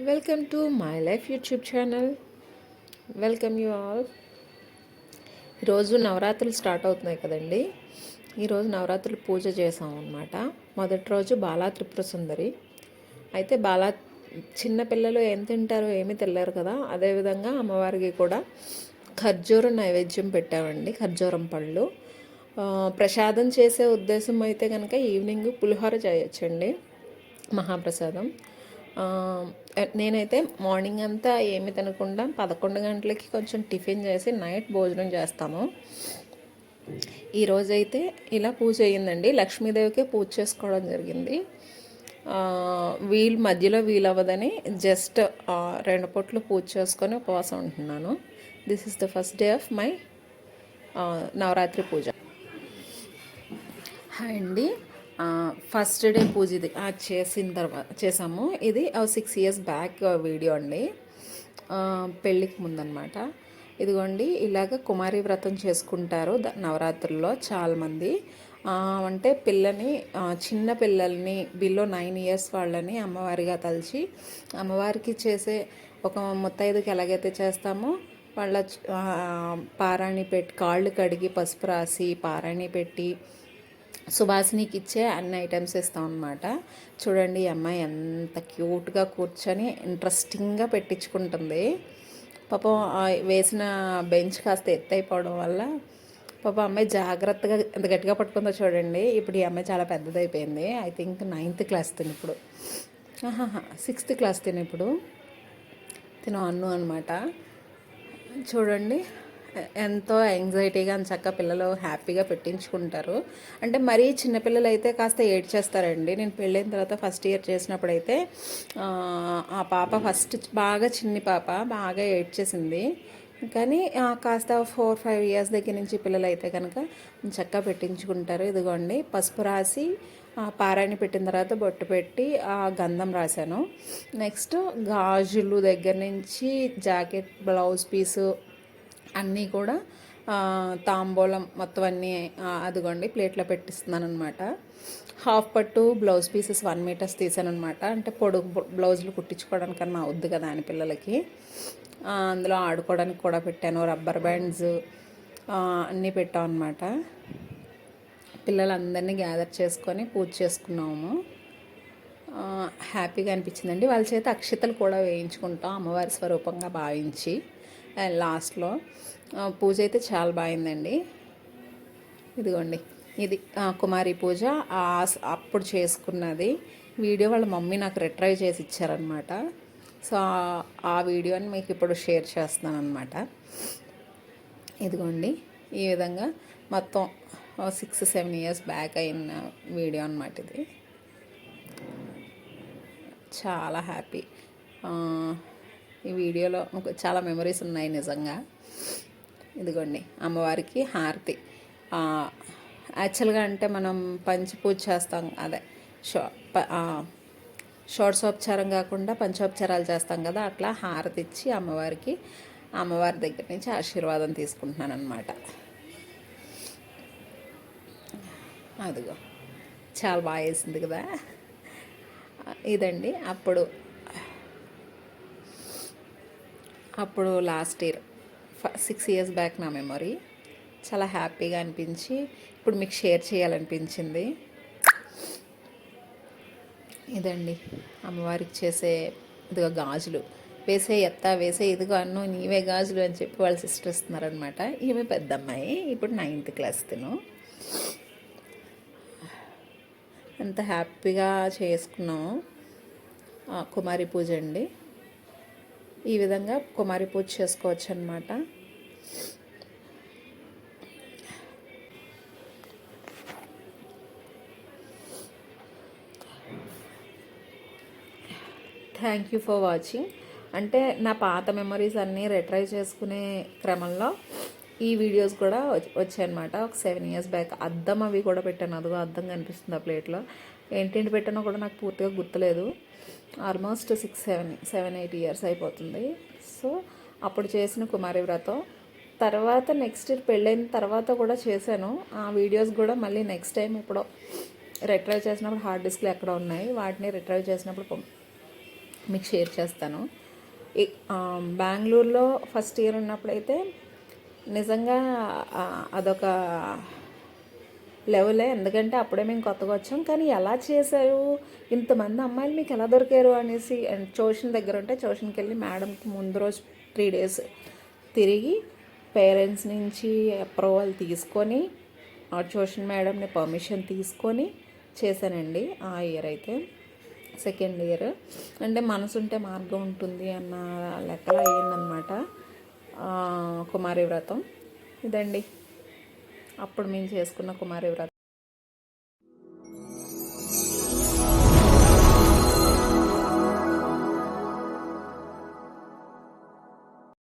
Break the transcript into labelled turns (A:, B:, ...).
A: Welcome to my life YouTube channel. Welcome you all. ఈరోజు నవరాత్రులు start అవుతున్నాయి కదండి. ఈరోజు నవరాత్రులు పూజ చేసాం అన్నమాట. మొదటి రోజు బాలా త్రిపుర సుందరి. అయితే చిన్నపిల్లలు ఏం తింటారో ఏమీ తెలియరు కదా, అదేవిధంగా అమ్మవారికి కూడా ఖర్జూరం నైవేద్యం పెట్టామండి. ఖర్జూరం పళ్ళు ప్రసాదం చేసే ఉద్దేశం అయితే కనుక ఈవినింగ్ పులిహోర చేయొచ్చండి, మహాప్రసాదం. నేనైతే మార్నింగ్ అంతా ఏమి తినకుండా 11 గంటలకి కొంచెం టిఫిన్ చేసి నైట్ భోజనం చేస్తాము. ఈరోజైతే ఇలా పూజ అయ్యిందండి. లక్ష్మీదేవికే పూజ చేసుకోవడం జరిగింది. మధ్యలో వీలవ్వదని జస్ట్ 2 పూట్లు పూజ చేసుకొని ఉపవాసం ఉంటున్నాను. This is the first day of my Navaratri puja. Hi అండి. ఫస్ట్ డే పూజ ఇది చేసిన తర్వాత చేసాము. ఇది 6 years బ్యాక్ వీడియో అండి, పెళ్ళికి ముందనమాట. ఇదిగోండి, ఇలాగ కుమారి వ్రతం చేసుకుంటారు నవరాత్రుల్లో చాలామంది. అంటే చిన్న పిల్లల్ని బిలో 9 years వాళ్ళని అమ్మవారిగా తలిచి అమ్మవారికి చేసే ఒక ముత్తైదుకి ఎలాగైతే చేస్తామో వాళ్ళ పారాణి పెట్టి కాళ్ళు కడిగి పసుపు రాసి పారాణి పెట్టి సుభాషినికి ఇచ్చే అన్ని ఐటమ్స్ ఇస్తాం అన్నమాట. చూడండి, ఈ అమ్మాయి ఎంత క్యూట్గా కూర్చొని ఇంట్రెస్టింగ్గా పెట్టించుకుంటుంది. పాపం వేసిన బెంచ్ కాస్త ఎత్తైపోవడం వల్ల పాపం అమ్మాయి జాగ్రత్తగా ఎంత గట్టిగా పట్టుకుందో చూడండి. ఇప్పుడు ఈ అమ్మాయి చాలా పెద్దదైపోయింది. ఐ థింక్ 9th class తిని ఇప్పుడు 6th class తిని ఇప్పుడు తిను అన్ను అనమాట. చూడండి, ఎంతో యాంగ్జైటీగా చక్కగా పిల్లలు హ్యాపీగా పెట్టించుకుంటారు. అంటే మరీ చిన్నపిల్లలు అయితే కాస్త ఏడ్చేస్తారండి. నేను పెళ్ళైన తర్వాత ఫస్ట్ ఇయర్ చేసినప్పుడైతే ఆ పాప బాగా చిన్ని పాప బాగా ఏడ్చేసింది. కానీ కాస్త 4-5 years దగ్గర నుంచి పిల్లలు అయితే కనుక చక్కగా పెట్టించుకుంటారు. ఇదిగోండి, పసుపు రాసి పారాయణ పెట్టిన తర్వాత బొట్టు పెట్టి గంధం రాశాను. నెక్స్ట్ గాజులు దగ్గర నుంచి జాకెట్, బ్లౌజ్ పీసు అన్నీ కూడా తాంబూలం మొత్తం అన్నీ అదిగోండి ప్లేట్లో పెట్టిస్తున్నాను అనమాట. హాఫ్ పట్టు బ్లౌజ్ పీసెస్ 1 meter తీసాను అనమాట. అంటే పొడుగు బ్లౌజులు కుట్టించుకోవడానికన్నా వద్దు కదా అని పిల్లలకి. అందులో ఆడుకోవడానికి కూడా పెట్టాను. రబ్బర్ బ్యాండ్స్ అన్నీ పెట్టాం అనమాట. పిల్లలందరినీ గ్యాదర్ చేసుకొని పూజ చేసుకున్నాము. హ్యాపీగా అనిపించిందండి. వాళ్ళ చేత అక్షతలు కూడా వేయించుకుంటాం అమ్మవారి స్వరూపంగా భావించి. లాస్ట్లో పూజ అయితే చాలా బాగుందండి. ఇదిగోండి, ఇది కుమారి పూజ అప్పుడు చేసుకున్నది వీడియో. వాళ్ళ మమ్మీ నాకు రిట్రైవ్ చేసి ఇచ్చారనమాట. సో ఆ వీడియోని మీకు ఇప్పుడు షేర్ చేస్తున్నాను అనమాట. ఇదిగోండి, ఈ విధంగా మొత్తం 6-7 years బ్యాక్ అయిన వీడియో అనమాట ఇది. చాలా హ్యాపీ. ఈ వీడియోలో చాలా మెమరీస్ ఉన్నాయి నిజంగా. ఇదిగోండి, అమ్మవారికి హారతి. యాక్చువల్గా అంటే మనం పంచపూజ చేస్తాం, అదే షోడశోపచారం కాకుండా పంచోపచారాలు చేస్తాం కదా, అట్లా హారతి ఇచ్చి అమ్మవారి దగ్గర నుంచి ఆశీర్వాదం తీసుకుంటున్నాను అనమాట. అదిగో, చాలా బాగా వేసింది కదా. ఇదండి అప్పుడు లాస్ట్ ఇయర్ 6 years బ్యాక్ నా మెమొరీ. చాలా హ్యాపీగా అనిపించి ఇప్పుడు మీకు షేర్ చేయాలనిపించింది. ఇదండి, అమ్మవారికి చేసే ఇదిగో గాజులు వేసే ఇదిగో అన్ను నీవే గాజులు అని చెప్పి వాళ్ళ సిస్టర్ ఇస్తున్నారనమాట. ఈమె పెద్ద అమ్మాయి, ఇప్పుడు 9th class తిను. ఎంత హ్యాపీగా చేసుకున్నాము కుమారి పూజ అండి. ఈ విధంగా కుమారి పూజ చేసుకోవచ్చు అన్నమాట. Thank you for watching. అంటే నా పాత మెమరీస్ అన్నీ రిట్రైవ్ చేసుకునే క్రమంలో ఈ వీడియోస్ కూడా వచ్చాయన్నమాట. ఒక 7 years బ్యాక్ అద్దం అవి కూడా పెట్టాను. అదిగో అద్దం కనిపిస్తుంది ఆ ప్లేట్లో. ఏంటేంటి పెట్టానో కూడా నాకు పూర్తిగా గుర్తులేదు. ఆల్మోస్ట్ 6-7-8 years అయిపోతుంది. సో అప్పుడు చేసిన కుమారి వ్రతం తర్వాత నెక్స్ట్ ఇయర్ పెళ్ళైన తర్వాత కూడా చేశాను. ఆ వీడియోస్ కూడా మళ్ళీ నెక్స్ట్ టైం ఎప్పుడో రిట్రైవ్ చేసినప్పుడు హార్డ్ డిస్క్లు ఎక్కడ ఉన్నాయి, వాటిని రిట్రైవ్ చేసినప్పుడు మీకు షేర్ చేస్తాను. బెంగళూరులో ఫస్ట్ ఇయర్ ఉన్నప్పుడైతే నిజంగా అదొక లెవెలే. ఎందుకంటే అప్పుడే మేము కొత్తగా వచ్చాం. కానీ ఎలా చేశారు, ఇంతమంది అమ్మాయిలు మీకు ఎలా దొరికారు అనేసి ట్యూషన్ దగ్గర ఉంటే ట్యూషన్కి వెళ్ళి మేడంకి ముందు రోజు 3 days తిరిగి పేరెంట్స్ నుంచి అప్రూవల్ తీసుకొని ఆ ట్యూషన్ మేడంని పర్మిషన్ తీసుకొని చేశానండి. ఆ ఇయర్ అయితే సెకండ్ ఇయర్ అంటే మనసుంటే మార్గం ఉంటుంది అన్న లెక్కలో అయ్యిందనమాట కుమారి వ్రతం. ఇదండి అప్పుడు మేము చేసుకున్న కుమారి వ్రతం.